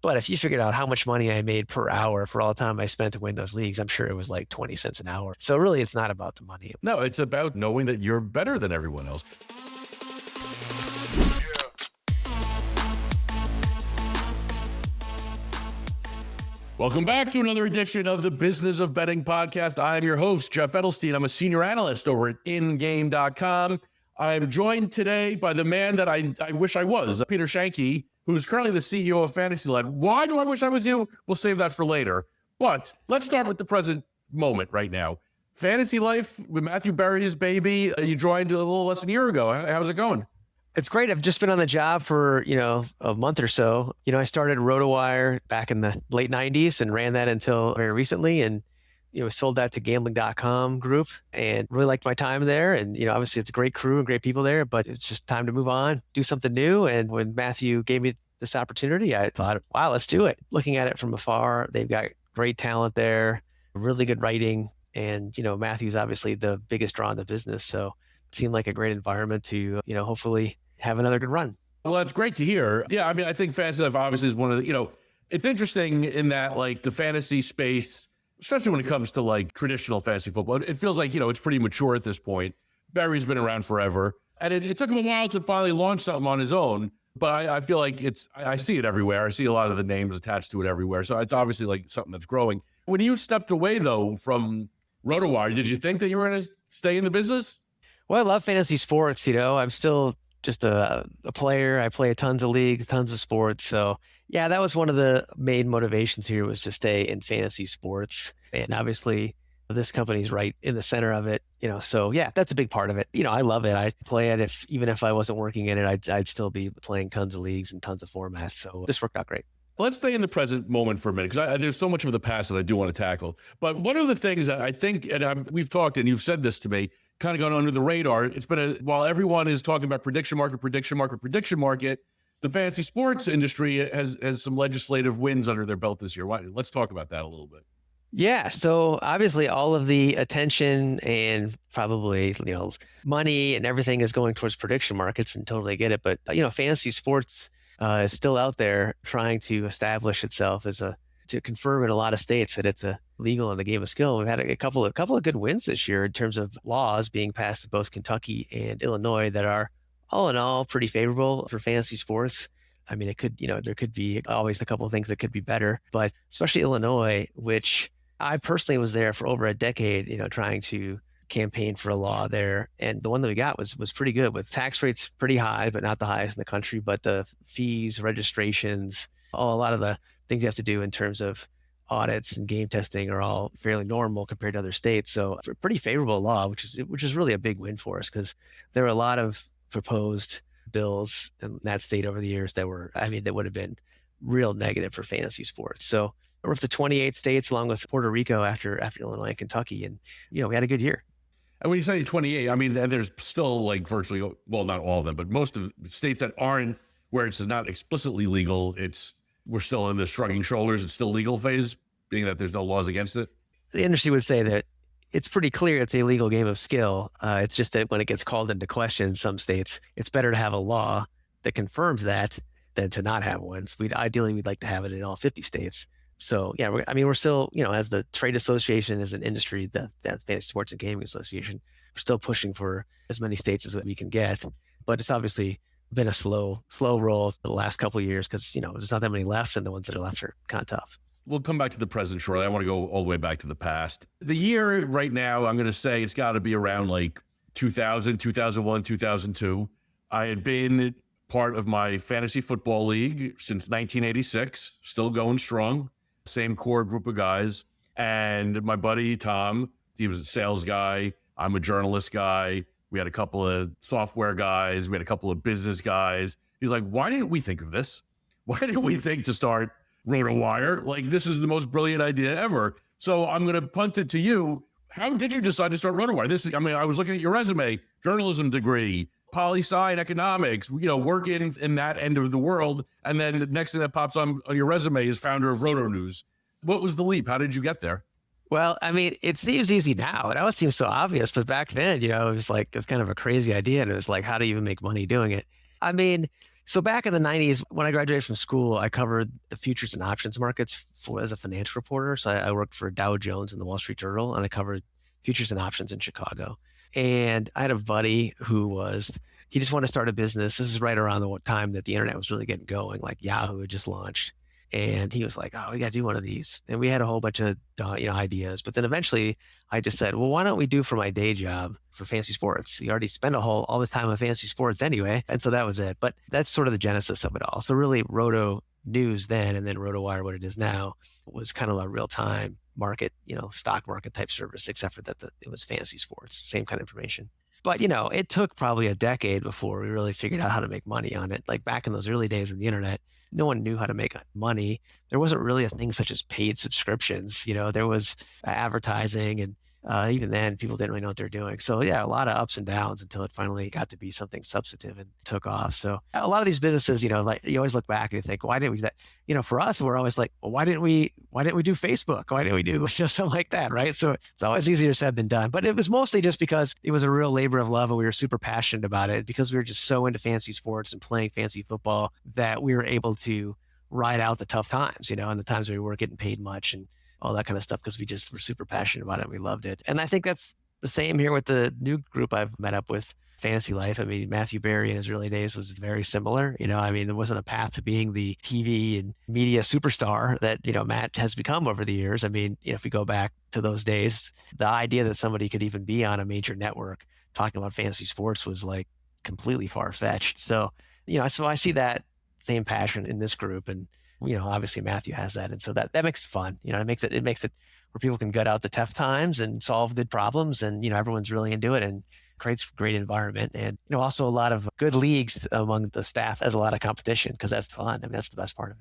But if you figured out how much money I made per hour for all the time I spent to win those leagues, I'm sure it was like 20 cents an hour. So really, it's not about the money. No, it's about knowing that you're better than everyone else. Welcome back to another edition of the Business of Betting podcast. I'm your host, Jeff Edelstein. I'm a senior analyst over at ingame.com. I'm joined today by the man that I wish I was, Peter Schoenke, who's currently the CEO of Fantasy Life. Why do I wish I was you? We'll save that for later. But let's start with the present moment right now. Fantasy Life with Matthew Berry's baby. You joined a little less than a year ago. How's it going? It's great. I've just been on the job for, a month or so. I started RotoWire back in the late 90s and ran that until very recently. And, sold that to gambling.com group and really liked my time there. And, obviously it's a great crew and great people there, but it's just time to move on, do something new. And when Matthew gave me this opportunity, I thought, wow, let's do it. Looking at it from afar, they've got great talent there, really good writing. And, Matthew's obviously the biggest draw in the business. So it seemed like a great environment to, hopefully have another good run. Well, that's great to hear. Yeah, I mean, I think Fantasy Life obviously is one of the, it's interesting in that like the fantasy space, especially when it comes to like traditional fantasy football, it feels like, it's pretty mature at this point. Barry's been around forever. And it took him a while to finally launch something on his own. But I feel like I see it everywhere. I see a lot of the names attached to it everywhere. So it's obviously like something that's growing. When you stepped away, though, from RotoWire, did you think that you were going to stay in the business? Well, I love fantasy sports. I'm still just a player. I play tons of leagues, tons of sports. So yeah, that was one of the main motivations here, was to stay in fantasy sports. And obviously this company's right in the center of it, so yeah, that's a big part of it. I love it. I play it even if I wasn't working in it, I'd still be playing tons of leagues and tons of formats. So this worked out great. Let's stay in the present moment for a minute, because there's so much of the past that I do want to tackle. But one of the things that I think, and we've talked, and you've said this to me, kind of gone under the radar. It's been while everyone is talking about prediction market, the fantasy sports industry has some legislative wins under their belt this year. Let's talk about that a little bit. Yeah. So obviously all of the attention and probably, money and everything is going towards prediction markets, and totally get it. But, fantasy sports is still out there trying to establish itself to confirm in a lot of states that it's legal in the game of skill. We've had a couple of good wins this year in terms of laws being passed in both Kentucky and Illinois that are all in all pretty favorable for fantasy sports. I mean, it could, there could be always a couple of things that could be better, but especially Illinois, which I personally was there for over a decade, trying to campaign for a law there. And the one that we got was pretty good, with tax rates pretty high, but not the highest in the country. But the fees, registrations, a lot of the things you have to do in terms of audits and game testing are all fairly normal compared to other states. So a pretty favorable law, which is really a big win for us, because there are a lot of proposed bills in that state over the years that would have been real negative for fantasy sports. So we're up to 28 states along with Puerto Rico after Illinois and Kentucky. And, we had a good year. And when you say 28, I mean, there's still like virtually, well, not all of them, but most of the states that aren't, where it's not explicitly legal, we're still in the shrugging shoulders, it's still legal phase, being that there's no laws against it. The industry would say that it's pretty clear it's a legal game of skill. It's just that when it gets called into question in some states, it's better to have a law that confirms that than to not have one. So we'd like to have it in all 50 states. So yeah, we're still, as the trade association, as an industry, the Fantasy Sports and Gaming Association, we're still pushing for as many states as we can get. But it's obviously been a slow roll the last couple of years, because, there's not that many left, and the ones that are left are kind of tough. We'll come back to the present shortly. I want to go all the way back to the past. The year right now, I'm going to say it's got to be around like 2000, 2001, 2002. I had been part of my fantasy football league since 1986, still going strong. Same core group of guys. And my buddy, Tom, he was a sales guy. I'm a journalist guy. We had a couple of software guys. We had a couple of business guys. He's like, why didn't we think of this? Why didn't we think to start RotoWire? Like, this is the most brilliant idea ever. So I'm going to punt it to you. How did you decide to start RotoWire? I was looking at your resume, journalism degree, poli-sci and economics, working in that end of the world. And then the next thing that pops on your resume is founder of Roto News. What was the leap? How did you get there? Well, it seems easy now. It always seems so obvious, but back then, it was kind of a crazy idea. And it was like, how do you even make money doing it? So back in the 90s, when I graduated from school, I covered the futures and options markets as a financial reporter. So I worked for Dow Jones and the Wall Street Journal, and I covered futures and options in Chicago. And I had a buddy he just wanted to start a business. This is right around the time that the internet was really getting going, like Yahoo had just launched. And he was like, "Oh, we got to do one of these." And we had a whole bunch of ideas. But then eventually, I just said, "Well, why don't we do for my day job for fantasy sports? You already spend all this time on fantasy sports anyway." And so that was it. But that's sort of the genesis of it all. So really, Roto News then, and then RotoWire, what it is now, was kind of a real time market, stock market type service, except for that it was fantasy sports, same kind of information. But it took probably a decade before we really figured out how to make money on it. Like back in those early days of the internet, no one knew how to make money. There wasn't really a thing such as paid subscriptions. There was advertising, and even then, people didn't really know what they're doing. So yeah, a lot of ups and downs until it finally got to be something substantive and took off. So a lot of these businesses, like you always look back and you think, why didn't we do that? For us, we're always like, well, why didn't we do Facebook? Why didn't we do something like that? Right. So it's always easier said than done. But it was mostly just because it was a real labor of love and we were super passionate about it, because we were just so into fantasy sports and playing fantasy football that we were able to ride out the tough times, and the times where we weren't getting paid much and all that kind of stuff, because we just were super passionate about it. We loved it. And I think that's the same here with the new group I've met up with, Fantasy Life. I mean, Matthew Berry in his early days was very similar. There wasn't a path to being the TV and media superstar that, Matt has become over the years. I mean, if we go back to those days, the idea that somebody could even be on a major network talking about fantasy sports was like completely far-fetched. So, so I see that same passion in this group. And obviously Matthew has that. And so that makes it fun. It makes it where people can gut out the tough times and solve good problems. And, everyone's really into it and creates a great environment. And, also a lot of good leagues among the staff as a lot of competition, because that's fun. I mean, that's the best part of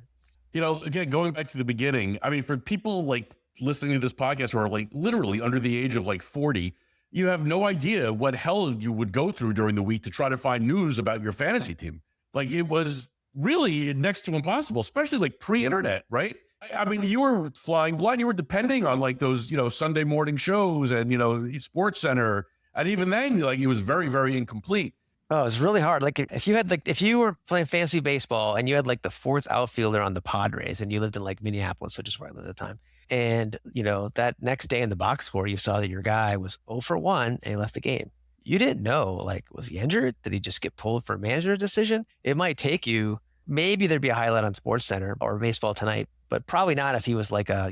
it. Again, going back to the beginning, I mean, for people like listening to this podcast who are like literally under the age of like 40, you have no idea what hell you would go through during the week to try to find news about your fantasy team. Like, it was really next to impossible, especially like pre-internet, right? I mean, you were flying blind. You were depending on like those, Sunday morning shows and, Sports Center. And even then, like, it was very, very incomplete. Oh, it was really hard. Like if you were playing fantasy baseball and you had like the fourth outfielder on the Padres and you lived in like Minneapolis, which is where I lived at the time. And, that next day in the box score, you saw that your guy was 0 for 1 and he left the game. You didn't know, like, was he injured? Did he just get pulled for a manager decision? It might take you, maybe there'd be a highlight on Sports Center or Baseball Tonight, but probably not if he was like a,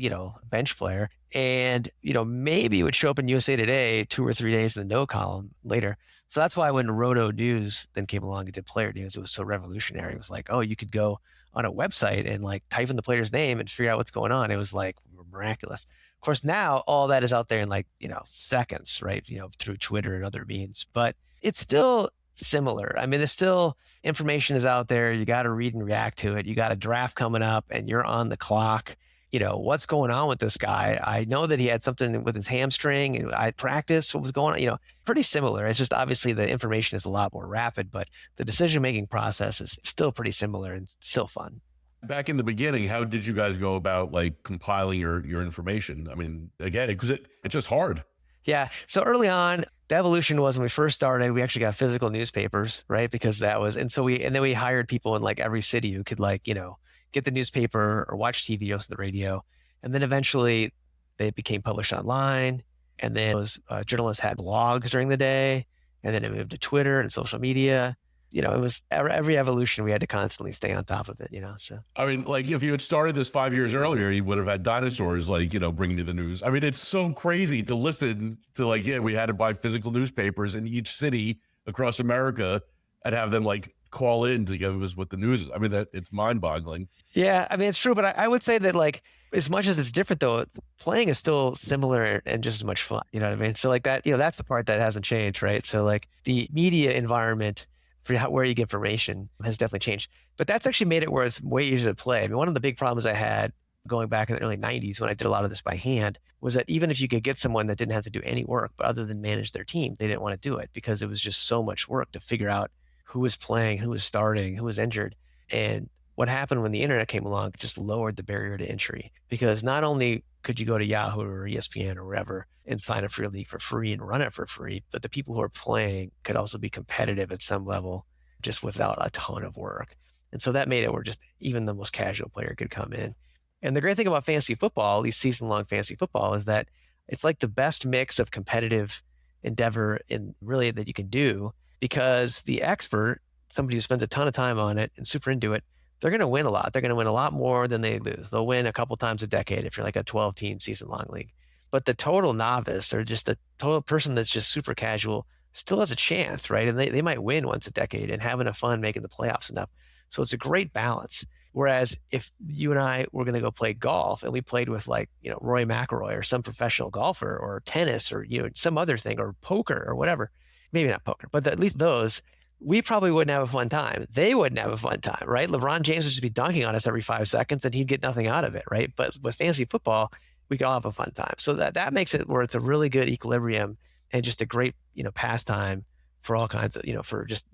bench player. And, maybe it would show up in USA Today 2 or 3 days in the no column later. So that's why when Roto News then came along and did player news, it was so revolutionary. It was like, oh, you could go on a website and like type in the player's name and figure out what's going on. It was like miraculous. Of course, now all that is out there in like, seconds, right? Through Twitter and other means, but it's still similar. I mean, there's still information is out there. You got to read and react to it. You got a draft coming up and you're on the clock. What's going on with this guy? I know that he had something with his hamstring and I practiced what was going on, pretty similar. It's just obviously the information is a lot more rapid, but the decision-making process is still pretty similar and still fun. Back in the beginning, how did you guys go about like compiling your information? I mean, again, because it's just hard. Yeah. So early on, the evolution was when we first started, we actually got physical newspapers, right? Because that was, and then we hired people in like every city who could like, get the newspaper or watch TV or listen to the radio. And then eventually they became published online. And then those journalists had blogs during the day. And then it moved to Twitter and social media. It was every evolution, we had to constantly stay on top of it, so. I mean, like if you had started this 5 years earlier, you would have had dinosaurs, like, bringing you the news. I mean, it's so crazy to listen to like, yeah, we had to buy physical newspapers in each city across America and have them like call in to give us what the news is. I mean, it's mind boggling. Yeah. I mean, it's true, but I would say that like, as much as it's different though, playing is still similar and just as much fun. You know what I mean? So like that, that's the part that hasn't changed, right? So like the media environment for where you get information has definitely changed. But that's actually made it where it's way easier to play. I mean, one of the big problems I had going back in the early 90s when I did a lot of this by hand was that even if you could get someone that didn't have to do any work, but other than manage their team, they didn't want to do it because it was just so much work to figure out who was playing, who was starting, who was injured. And what happened when the internet came along, it just lowered the barrier to entry, because not only could you go to Yahoo or ESPN or wherever and sign up for your league for free and run it for free, but the people who are playing could also be competitive at some level just without a ton of work. And so that made it where just even the most casual player could come in. And the great thing about fantasy football, at least season-long fantasy football, is that it's like the best mix of competitive endeavor in really that you can do, because the expert, somebody who spends a ton of time on it and super into it, they're going to win a lot. They're going to win a lot more than they lose. They'll win a couple times a decade if you're like a 12-team season-long league. But the total novice, or just the total person that's just super casual, still has a chance, right? And they might win once a decade and have enough fun making the playoffs enough. So it's a great balance. Whereas if you and I were going to go play golf and we played with like, Roy McIlroy or some professional golfer, or tennis, or, some other thing, or poker or whatever, maybe not poker, but at least those, we probably wouldn't have a fun time. They wouldn't have a fun time, right? LeBron James would just be dunking on us every 5 seconds and he'd get nothing out of it, right? But with fantasy football, we could all have a fun time. So that makes it where it's a really good equilibrium and just a great, pastime for all kinds of, for just,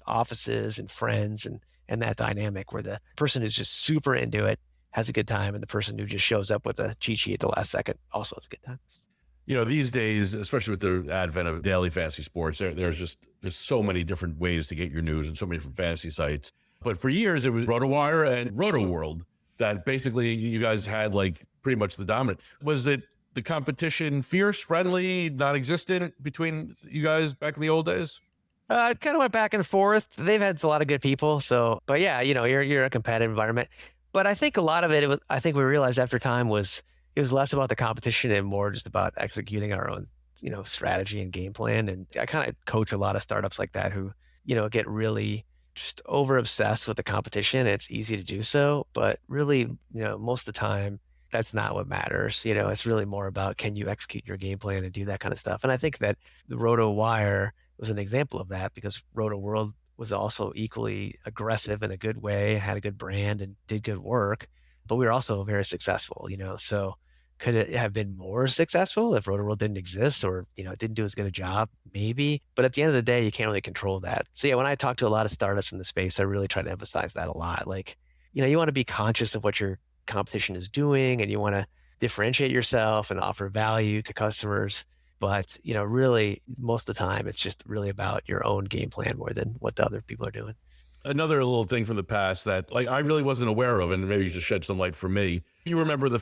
offices and friends, and that dynamic where the person who's just super into it has a good time, and the person who just shows up with a cheat sheet at the last second also has a good time. These days, especially with the advent of daily fantasy sports, there's so many different ways to get your news and so many different fantasy sites. But for years, it was RotoWire and RotoWorld that basically you guys had like pretty much the dominant. Was it the competition fierce, friendly, non-existent between you guys back in the old days? It kind of went back and forth. They've had a lot of good people. So, but yeah, you're a competitive environment. But I think a lot of it I think we realized after time it was less about the competition and more just about executing our own, strategy and game plan. And I kind of coach a lot of startups like that who, get really just over obsessed with the competition. It's easy to do so, but really, most of the time, that's not what matters. It's really more about, can you execute your game plan and do that kind of stuff. And I think that the RotoWire was an example of that, because RotoWorld was also equally aggressive in a good way, had a good brand and did good work, but we were also very successful, so could it have been more successful if RotoWorld didn't exist, or, it didn't do as good a job? Maybe. But at the end of the day, you can't really control that. So yeah, when I talk to a lot of startups in the space, I really try to emphasize that a lot. Like, you want to be conscious of what your competition is doing, and you want to differentiate yourself and offer value to customers. But, really most of the time, it's just really about your own game plan more than what the other people are doing. Another little thing from the past that like I really wasn't aware of, and maybe you just shed some light for me. You remember the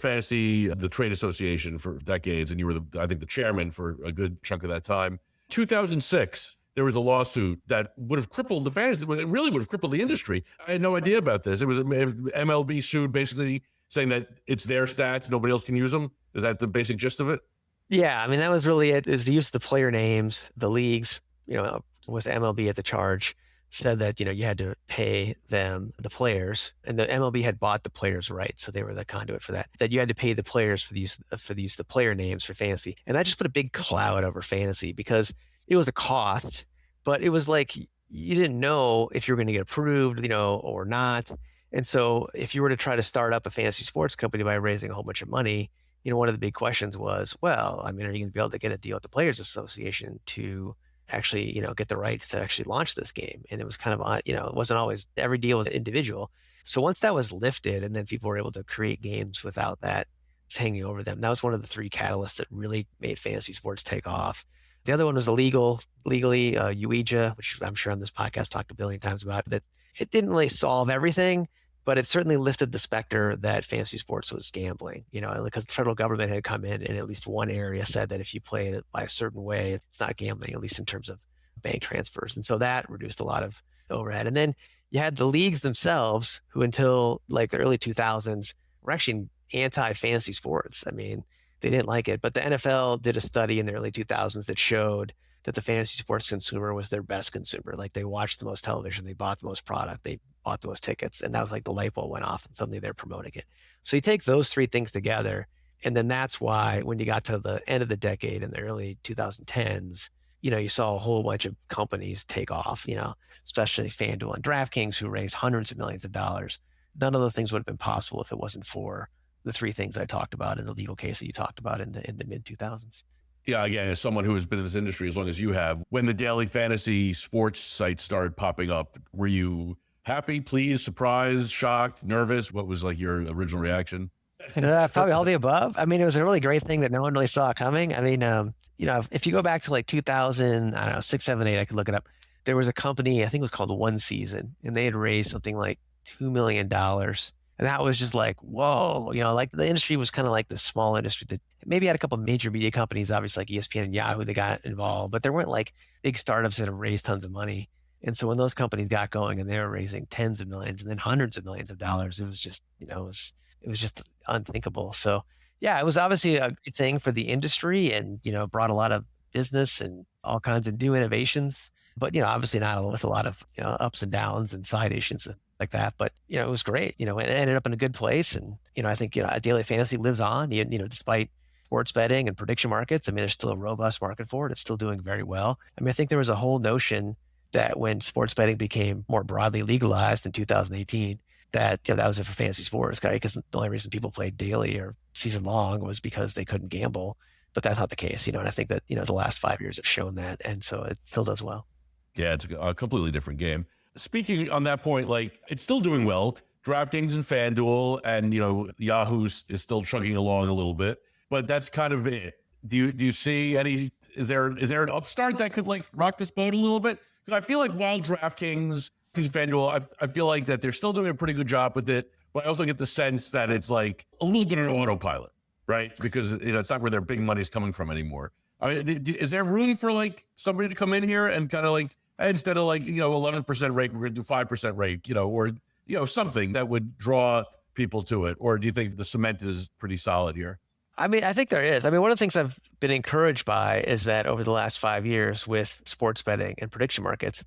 trade association for decades, and you were I think the chairman for a good chunk of that time. 2006, there was a lawsuit that would have crippled the fantasy. It really would have crippled the industry. I had no idea about this. It was MLB sued, basically saying that it's their stats, nobody else can use them. Is that the basic gist of it? Yeah, I mean, that was really it. It was the use of the player names, the leagues, with MLB at the charge, said that, you had to pay them, the players, and the MLB had bought the players' rights. So they were the conduit for that, that you had to pay the players for the use of the player names for fantasy. And that just put a big cloud over fantasy, because it was a cost, but it was like, you didn't know if you were going to get approved, or not. And so if you were to try to start up a fantasy sports company by raising a whole bunch of money, one of the big questions was, well, I mean, are you going to be able to get a deal with the Players Association to actually, get the right to actually launch this game? And it was kind of, it wasn't always, every deal was individual. So once that was lifted, and then people were able to create games without that hanging over them, that was one of the 3 catalysts that really made fantasy sports take off. The other one was legally, UEJA, which I'm sure on this podcast talked a billion times about, that it didn't really solve everything, but it certainly lifted the specter that fantasy sports was gambling, because the federal government had come in and at least one area said that if you play it by a certain way, it's not gambling, at least in terms of bank transfers. And so that reduced a lot of overhead. And then you had the leagues themselves, who until like the early 2000s were actually anti-fantasy sports. I mean, they didn't like it. But the NFL did a study in the early 2000s that showed that the fantasy sports consumer was their best consumer. Like, they watched the most television, they bought the most product, they bought the most tickets. And that was like the light bulb went off and suddenly they're promoting it. So you take those 3 things together, and then that's why when you got to the end of the decade in the early 2010s, you saw a whole bunch of companies take off, especially FanDuel and DraftKings, who raised hundreds of millions of dollars. None of those things would have been possible if it wasn't for the 3 things that I talked about in the legal case that you talked about in the mid 2000s. Yeah, again, as someone who has been in this industry as long as you have, when the daily fantasy sports sites started popping up, were you happy, pleased, surprised, shocked, nervous? What was like your original reaction? Probably all the above. I mean, it was a really great thing that no one really saw coming. I mean, if you go back to like 2000, I don't know, 6, 7, 8, I could look it up. There was a company, I think it was called One Season, and they had raised something like $2 million. And that was just like, whoa, like the industry was kind of like the small industry that maybe had a couple of major media companies, obviously like ESPN and Yahoo, that got involved, but there weren't like big startups that have raised tons of money. And so when those companies got going and they were raising tens of millions and then hundreds of millions of dollars, it was just, it was just unthinkable. So yeah, it was obviously a great thing for the industry and, brought a lot of business and all kinds of new innovations. But, obviously not with a lot of, ups and downs and side issues like that. But, it was great, and it ended up in a good place. And, I think, daily fantasy lives on, despite sports betting and prediction markets. I mean, there's still a robust market for it. It's still doing very well. I mean, I think there was a whole notion that when sports betting became more broadly legalized in 2018, that that was it for fantasy sports, right? Because the only reason people played daily or season long was because they couldn't gamble. But that's not the case, and I think that, the last 5 years have shown that. And so it still does well. Yeah, it's a completely different game. Speaking on that point, like it's still doing well. DraftKings and FanDuel and, Yahoo is still chugging along a little bit, but that's kind of it. Do you see any, is there an upstart that could like rock this boat a little bit? Because I feel like while DraftKings, FanDuel, I feel like that they're still doing a pretty good job with it, but I also get the sense that it's like a little bit of an autopilot, right? Because, it's not where their big money is coming from anymore. I mean, is there room for like somebody to come in here and kind of like, instead of like, 11% rate, we're going to do 5% rate, or, something that would draw people to it? Or do you think the cement is pretty solid here? I mean, I think there is. I mean, one of the things I've been encouraged by is that over the last 5 years with sports betting and prediction markets,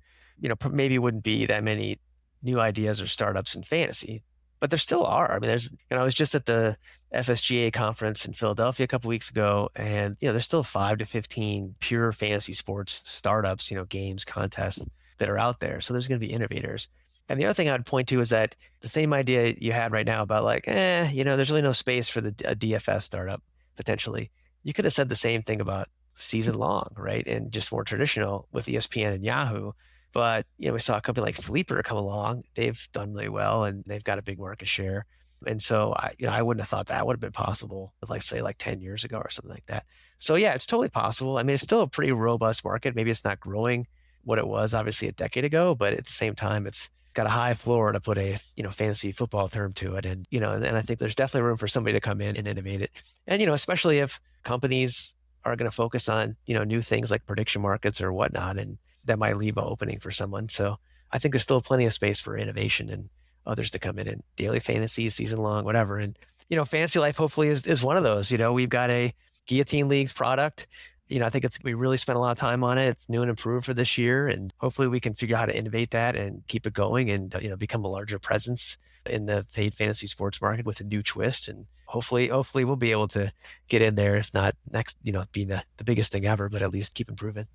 maybe wouldn't be that many new ideas or startups in fantasy, but there still are. I mean, I was just at the FSGA conference in Philadelphia a couple weeks ago, and, there's still 5 to 15 pure fantasy sports startups, games, contests that are out there. So there's going to be innovators. And the other thing I would point to is that the same idea you had right now about like, there's really no space for a DFS startup potentially. You could have said the same thing about season long, right? And just more traditional with ESPN and Yahoo. But, we saw a company like Sleeper come along. They've done really well and they've got a big market share. And so I wouldn't have thought that would have been possible with like 10 years ago or something like that. So yeah, it's totally possible. I mean, it's still a pretty robust market. Maybe it's not growing what it was obviously a decade ago, but at the same time, it's got a high floor, to put a, fantasy football term to it. And, and I think there's definitely room for somebody to come in and innovate it. And, especially if companies are going to focus on, new things like prediction markets or whatnot, and that might leave an opening for someone. So I think there's still plenty of space for innovation and others to come in and daily fantasy, season long, whatever. And, Fantasy Life hopefully is one of those. We've got a Guillotine Leagues product. I think we really spent a lot of time on it. It's new and improved for this year. And hopefully we can figure out how to innovate that and keep it going and, become a larger presence in the paid fantasy sports market with a new twist. And hopefully we'll be able to get in there, if not next, being the biggest thing ever, but at least keep improving.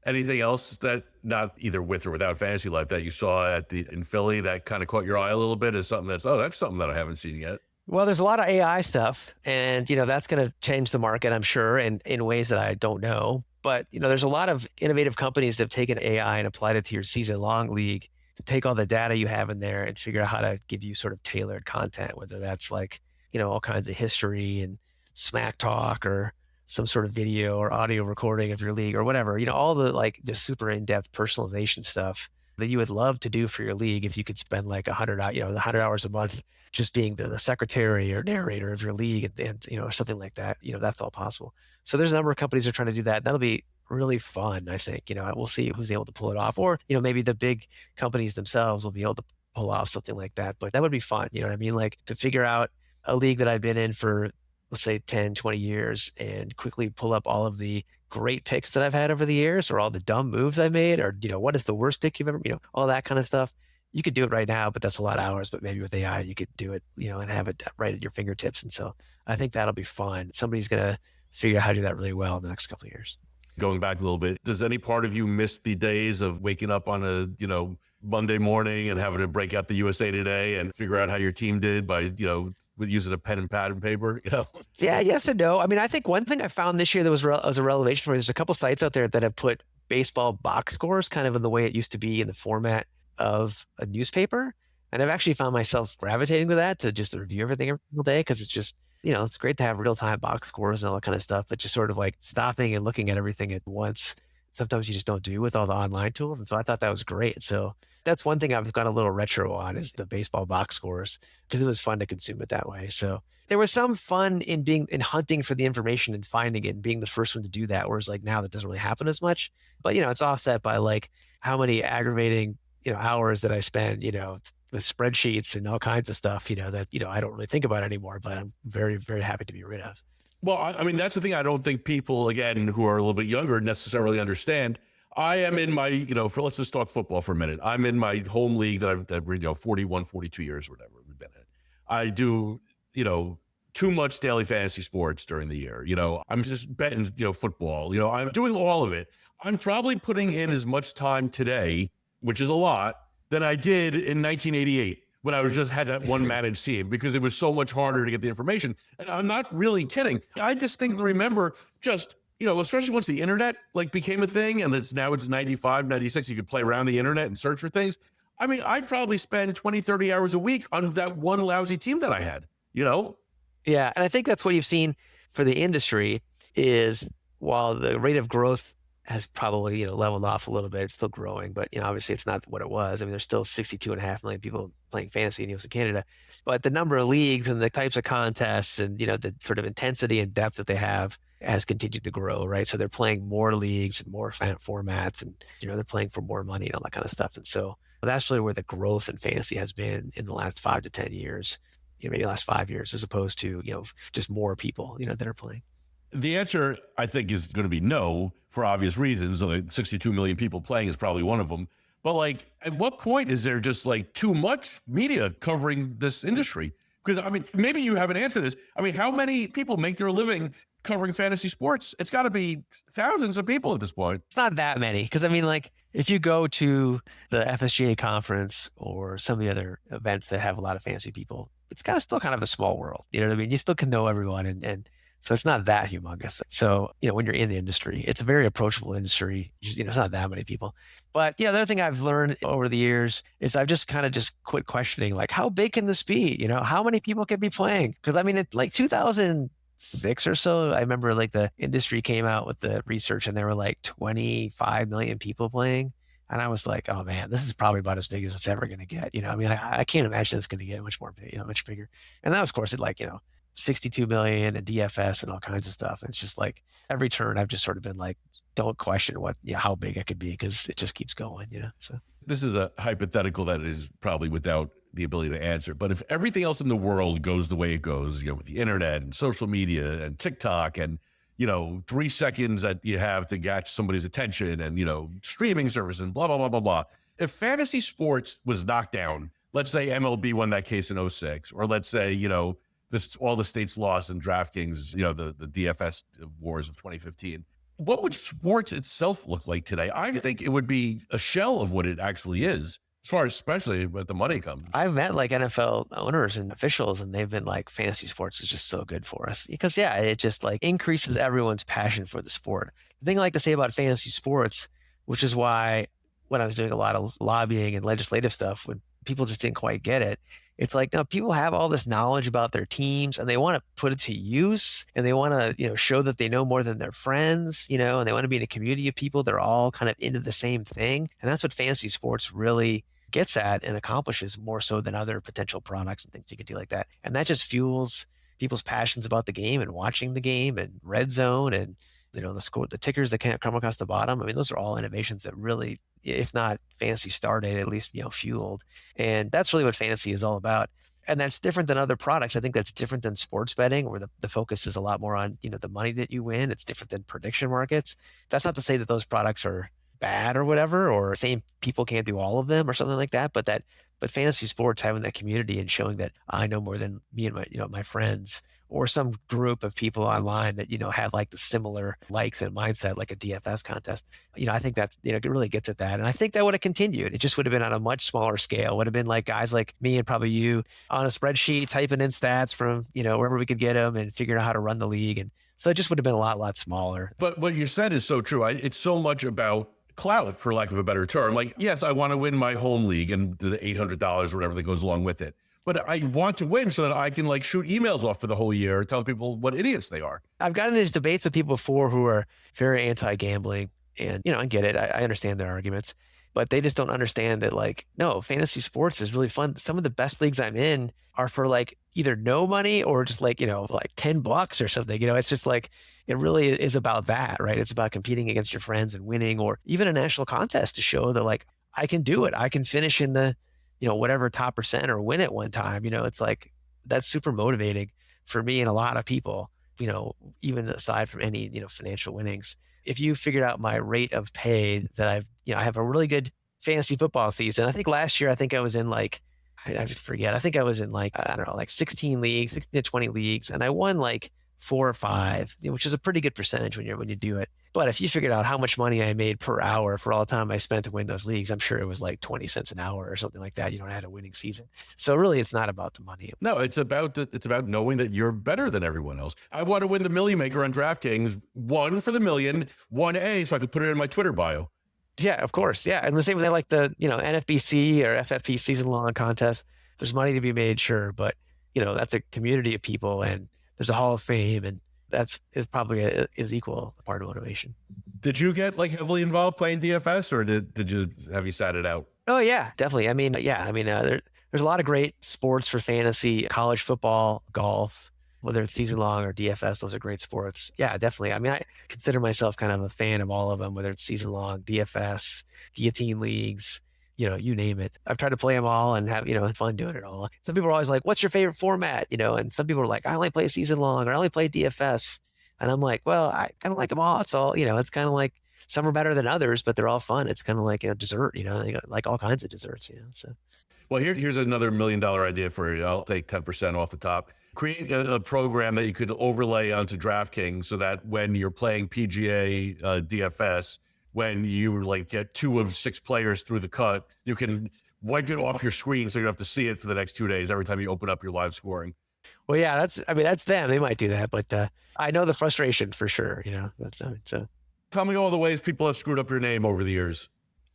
Anything else that, not either with or without Fantasy Life, that you saw in Philly that kind of caught your eye a little bit as something that's something that I haven't seen yet? Well, there's a lot of AI stuff, and that's going to change the market, I'm sure, and in ways that I don't know. But there's a lot of innovative companies that have taken AI and applied it to your season-long league to take all the data you have in there and figure out how to give you sort of tailored content, whether that's like all kinds of history and smack talk or some sort of video or audio recording of your league or whatever. All the like just super in-depth personalization stuff that you would love to do for your league if you could spend like 100 hours a month just being the secretary or narrator of your league and or something like that. That's all possible. So there's a number of companies that are trying to do that. That'll be really fun, I think. We'll see who's able to pull it off, or maybe the big companies themselves will be able to pull off something like that. But that would be fun. You know what I mean? Like to figure out a league that I've been in for, let's say 10, 20 years and quickly pull up all of the great picks that I've had over the years, or all the dumb moves I made, or, what is the worst pick you've ever, all that kind of stuff. You could do it right now, but that's a lot of hours. But maybe with AI, you could do it, and have it right at your fingertips. And so I think that'll be fun. Somebody's going to figure out how to do that really well in the next couple of years. Going back a little bit, does any part of you miss the days of waking up on a, Monday morning and having to break out the USA Today and figure out how your team did by, with using a pen and pad and paper, Yeah, yes and no. I mean, I think one thing I found this year that was a revelation for me, there's a couple sites out there that have put baseball box scores kind of in the way it used to be in the format of a newspaper. And I've actually found myself gravitating to that, to just review everything every single day, because it's just, it's great to have real-time box scores and all that kind of stuff, but just sort of like stopping and looking at everything at once sometimes you just don't do with all the online tools. And so I thought that was great. So that's one thing I've got a little retro on is the baseball box scores because it was fun to consume it that way. So there was some fun in hunting for the information and finding it and being the first one to do that. Whereas like now that doesn't really happen as much, but it's offset by like how many aggravating, hours that I spend, with spreadsheets and all kinds of stuff, that, I don't really think about anymore, but I'm very, very happy to be rid of. Well, I mean, that's the thing I don't think people, again, who are a little bit younger necessarily understand. I am in my, let's just talk football for a minute. I'm in my home league that 41, 42 years, or whatever we've been in. I do, too much daily fantasy sports during the year. I'm just betting, football. I'm doing all of it. I'm probably putting in as much time today, which is a lot, than I did in 1988 when I was just had that one managed team because it was so much harder to get the information. And I'm not really kidding. I distinctly remember just, especially once the internet like became a thing and it's 95, 96, you could play around the internet and search for things. I mean, I'd probably spend 20, 30 hours a week on that one lousy team that I had, Yeah. And I think that's what you've seen for the industry is while the rate of growth has probably, leveled off a little bit, it's still growing, but, obviously it's not what it was. I mean, there's still 62.5 million people playing fantasy in US and Canada, but the number of leagues and the types of contests and, the sort of intensity and depth that they have has continued to grow, right? So they're playing more leagues and more formats and, they're playing for more money and all that kind of stuff. And so that's really where the growth in fantasy has been in the last 5 to 10 years, maybe the last 5 years, as opposed to, just more people, that are playing. The answer, I think, is going to be no for obvious reasons. Like 62 million people playing is probably one of them. But like, at what point is there just like too much media covering this industry? Because I mean, maybe you have an answer to this. I mean, how many people make their living covering fantasy sports? It's got to be thousands of people at this point. It's not that many. Because I mean, like, if you go to the FSGA conference or some of the other events that have a lot of fantasy people, it's still kind of a small world. You know what I mean? You still can know everyone and so it's not that humongous. So, when you're in the industry, it's a very approachable industry. It's not that many people. But the other thing I've learned over the years is I've just kind of just quit questioning, like, how big can this be? How many people can be playing? Because I mean, it's like 2006 or so, I remember like the industry came out with the research and there were like 25 million people playing. And I was like, oh man, this is probably about as big as it's ever going to get. I mean, I can't imagine it's going to get much more big, much bigger. And that was, of course, it like, 62 million and DFS and all kinds of stuff. And it's just like every turn I've just sort of been like, don't question how big it could be because it just keeps going, So this is a hypothetical that is probably without the ability to answer. But if everything else in the world goes the way it goes, with the internet and social media and TikTok and, 3 seconds that you have to catch somebody's attention and, streaming service and blah, blah, blah, blah, blah. If fantasy sports was knocked down, let's say MLB won that case in 2006, or let's say, all the states lost in DraftKings, the DFS wars of 2015. What would sports itself look like today? I think it would be a shell of what it actually is, as far as especially when the money comes. I've met like NFL owners and officials, and they've been like, fantasy sports is just so good for us because, it just like increases everyone's passion for the sport. The thing I like to say about fantasy sports, which is why when I was doing a lot of lobbying and legislative stuff, when people just didn't quite get it, it's like, no, people have all this knowledge about their teams and they want to put it to use and they want to, show that they know more than their friends, and they want to be in a community of people. They're all kind of into the same thing. And that's what fantasy sports really gets at and accomplishes more so than other potential products and things you can do like that. And that just fuels people's passions about the game and watching the game and red zone and, the tickers that can't come across the bottom. I mean, those are all innovations that really, if not fantasy started, at least, fueled. And that's really what fantasy is all about. And that's different than other products. I think that's different than sports betting where the focus is a lot more on, the money that you win. It's different than prediction markets. That's not to say that those products are bad or whatever, or same people can't do all of them or something like that. But fantasy sports having that community and showing that I know more than me and my friends or some group of people online that, have like the similar likes and mindset, like a DFS contest. I think that's, it really gets at that. And I think that would have continued. It just would have been on a much smaller scale. Would have been like guys like me and probably you on a spreadsheet, typing in stats from, wherever we could get them and figuring out how to run the league. And so it just would have been a lot smaller. But what you said is so true. It's so much about clout, for lack of a better term. Like, yes, I want to win my home league and the $800 or whatever that goes along with it. But I want to win so that I can like shoot emails off for the whole year, tell people what idiots they are. I've gotten into debates with people before who are very anti-gambling And, I get it. I understand their arguments, but they just don't understand that, like, no, fantasy sports is really fun. Some of the best leagues I'm in are for like either no money or just like, like $10 or something. It's just like, it really is about that, right? It's about competing against your friends and winning, or even a national contest to show that, like, I can do it. I can finish in the, whatever top percent or win it one time. It's like, that's super motivating for me and a lot of people, even aside from any, financial winnings. If you figured out my rate of pay that I have a really good fantasy football season. I think last year, I think I was in like, I forget. I think I was in like, I don't know, like 16 leagues, 16 to 20 leagues. And I won like 4 or 5, which is a pretty good percentage when you do it. But if you figured out how much money I made per hour for all the time I spent to win those leagues, I'm sure it was like 20 cents an hour or something like that. I had a winning season. So really, it's not about the money. No, it's about knowing that you're better than everyone else. I want to win the Million Maker on DraftKings, one for the million, 1A, so I could put it in my Twitter bio. Yeah, of course. Yeah. And the same with like the, NFBC or FFP season long contest. There's money to be made, sure. But, that's a community of people, and there's a Hall of Fame, and is probably is equal part of motivation. Did you get like heavily involved playing DFS, or have you sat it out? Oh yeah, definitely. I mean, yeah, I mean, there's a lot of great sports for fantasy, college football, golf, whether it's season long or DFS, those are great sports. Yeah, definitely. I mean, I consider myself kind of a fan of all of them, whether it's season long, DFS, guillotine leagues, you name it. I've tried to play them all and have, fun doing it all. Some people are always like, what's your favorite format? And some people are like, I only play season long, or I only play DFS. And I'm like, well, I kind of like them all. It's all, it's kind of like some are better than others, but they're all fun. It's kind of like a dessert, like all kinds of desserts, so. Well, here's another $1 million idea for you. I'll take 10% off the top. Create a program that you could overlay onto DraftKings so that when you're playing PGA DFS, when you like get 2 of 6 players through the cut, you can wipe it off your screen so you don't have to see it for the next 2 days every time you open up your live scoring. Well, yeah, that's them. They might do that, but I know the frustration for sure. So. Tell me all the ways people have screwed up your name over the years.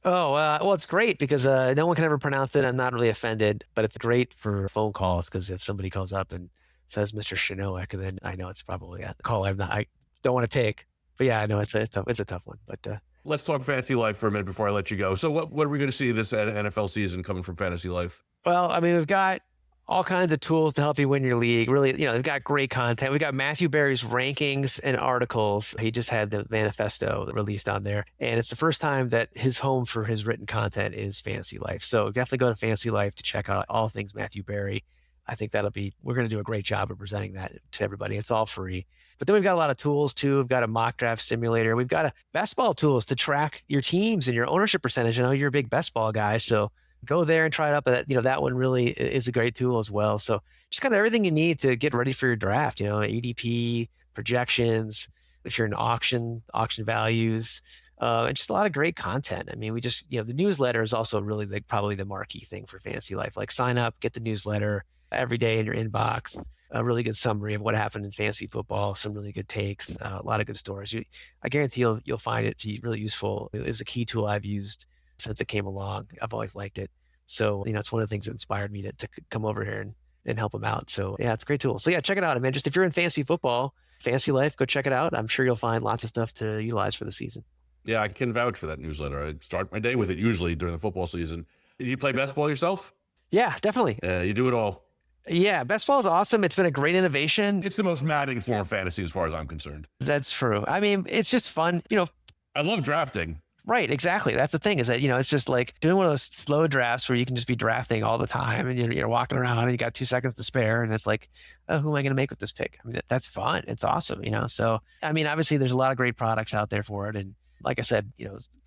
Oh, well, it's great because no one can ever pronounce it. I'm not really offended, but it's great for phone calls because if somebody calls up and says Mr. Schoenke, then I know it's probably a call I don't want to take. But yeah, I know it's a tough one. But let's talk Fantasy Life for a minute before I let you go. So what are we going to see this NFL season coming from Fantasy Life? Well, I mean, we've got all kinds of tools to help you win your league. Really, they've got great content. We got Matthew Berry's rankings and articles. He just had the manifesto released on there. And it's the first time that his home for his written content is Fantasy Life. So definitely go to Fantasy Life to check out all things Matthew Berry. I think we're going to do a great job of presenting that to everybody. It's all free. But then we've got a lot of tools too. We've got a mock draft simulator. We've got a best ball tools to track your teams and your ownership percentage. I know you're a big best ball guy, so go there and try it out. But that one really is a great tool as well. So just kind of everything you need to get ready for your draft, ADP, projections, if you're in auction values, and just a lot of great content. I mean, we just, the newsletter is also really probably the marquee thing for Fantasy Life. Like sign up, get the newsletter every day in your inbox, a really good summary of what happened in fantasy football, some really good takes, a lot of good stories. I guarantee you'll find it to be really useful. It was a key tool I've used since it came along. I've always liked it. So, it's one of the things that inspired me to come over here and help them out. So yeah, it's a great tool. So yeah, check it out. I mean, just if you're in fantasy football, Fantasy Life, go check it out. I'm sure you'll find lots of stuff to utilize for the season. Yeah, I can vouch for that newsletter. I start my day with it usually during the football season. Did you play best ball yourself? Yeah, definitely. You do it all. Yeah, best ball is awesome. It's been a great innovation. It's the most maddening form of fantasy as far as I'm concerned. That's true. I mean, it's just fun. I love drafting. Right, exactly. That's the thing is that, it's just like doing one of those slow drafts where you can just be drafting all the time and you're walking around and you got 2 seconds to spare and it's like, oh, who am I going to make with this pick? I mean, that's fun. It's awesome, So, I mean, obviously there's a lot of great products out there for it. And like I said,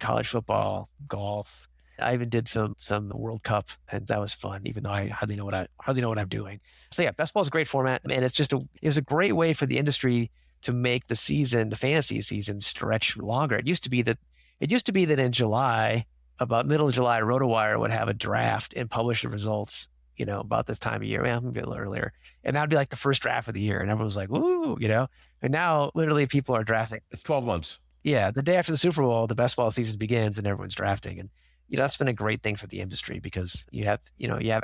college football, golf. I even did some World Cup and that was fun, even though I hardly know what I'm doing. So yeah, best ball is a great format. And it's just it was a great way for the industry to make the fantasy season stretch longer. It used to be that in July, about middle of July, RotoWire would have a draft and publish the results, about this time of year, maybe a little earlier. And that'd be like the first draft of the year. And everyone was like, woo, and now literally people are drafting. It's 12 months. Yeah. The day after the Super Bowl, the best ball season begins and everyone's drafting. And, that's been a great thing for the industry because you have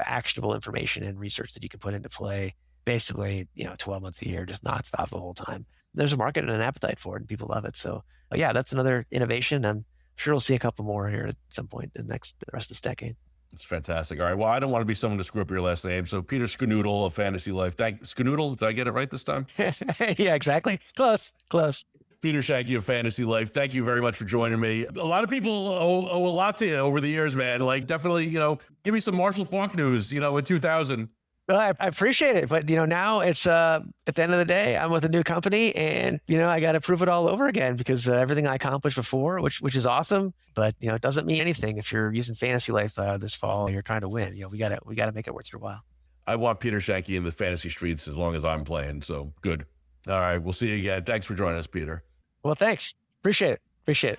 actionable information and research that you can put into play basically, 12 months a year, just nonstop the whole time. There's a market and an appetite for it, and people love it. So, yeah, that's another innovation. I'm sure we'll see a couple more here at some point in the rest of this decade. It's fantastic. All right. Well, I don't want to be someone to screw up your last name. So Peter Schoenke of Fantasy Life. Schoenke, did I get it right this time? Yeah, exactly. Close, close. Peter Schoenke of Fantasy Life. Thank you very much for joining me. A lot of people owe a lot to you over the years, man. Like, definitely, give me some Marshall Faulk news, in 2000. Well, I appreciate it, but now it's at the end of the day, I'm with a new company, and I got to prove it all over again because everything I accomplished before, which is awesome, but it doesn't mean anything if you're using Fantasy Life this fall. You're trying to win. We gotta make it worth your while. I want Peter Schoenke in the fantasy streets as long as I'm playing. So good. All right, we'll see you again. Thanks for joining us, Peter. Well, thanks. Appreciate it.